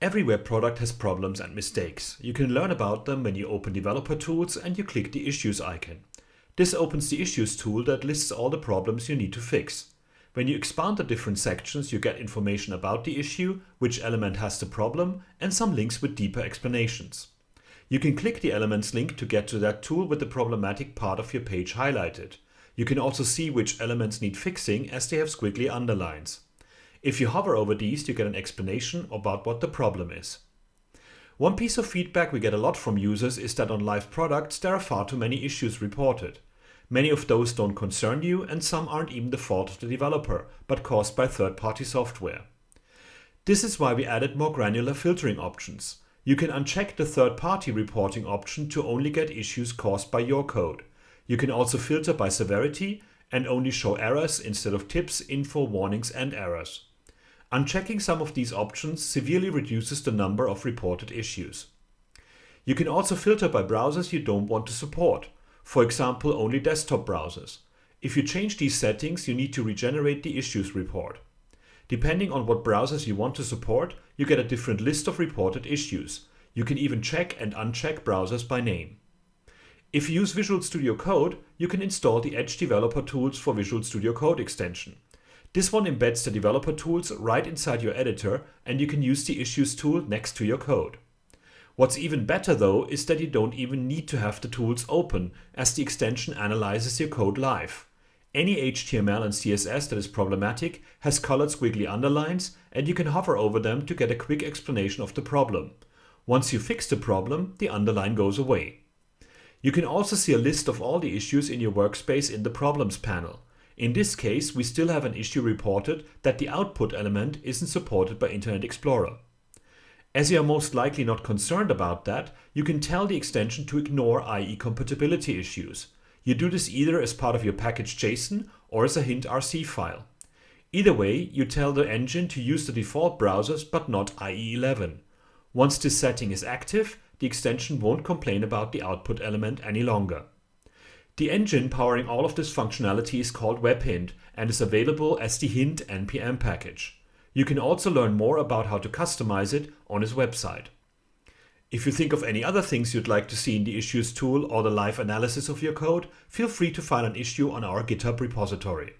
Every web product has problems and mistakes. You can learn about them when you open Developer Tools and you click the Issues icon. This opens the Issues tool that lists all the problems you need to fix. When you expand the different sections, you get information about the issue, which element has the problem, and some links with deeper explanations. You can click the Elements link to get to that tool with the problematic part of your page highlighted. You can also see which elements need fixing as they have squiggly underlines. If you hover over these, you get an explanation about what the problem is. One piece of feedback we get a lot from users is that on live products there are far too many issues reported. Many of those don't concern you, and some aren't even the fault of the developer, but caused by third-party software. This is why we added more granular filtering options. You can uncheck the third-party reporting option to only get issues caused by your code. You can also filter by severity and only show errors instead of tips, info, warnings, and errors. Unchecking some of these options severely reduces the number of reported issues. You can also filter by browsers you don't want to support. For example, only desktop browsers. If you change these settings, you need to regenerate the issues report. Depending on what browsers you want to support, you get a different list of reported issues. You can even check and uncheck browsers by name. If you use Visual Studio Code, you can install the Edge Developer Tools for Visual Studio Code extension. This one embeds the developer tools right inside your editor, and you can use the Issues tool next to your code. What's even better though is that you don't even need to have the tools open, as the extension analyzes your code live. Any HTML and CSS that is problematic has colored squiggly underlines, and you can hover over them to get a quick explanation of the problem. Once you fix the problem, the underline goes away. You can also see a list of all the issues in your workspace in the Problems panel. In this case, we still have an issue reported that the output element isn't supported by Internet Explorer. As you are most likely not concerned about that, you can tell the extension to ignore Ie Compatibility issues. You do this either as part of your package.json or as a hint.rc file. Either way, you tell the engine to use the default browsers but not IE11. Once this setting is active, the extension won't complain about the output element any longer. The engine powering all of this functionality is called WebHint and is available as the hint npm package. You can also learn more about how to customize it on his website. If you think of any other things you'd like to see in the Issues tool or the live analysis of your code, feel free to file an issue on our GitHub repository.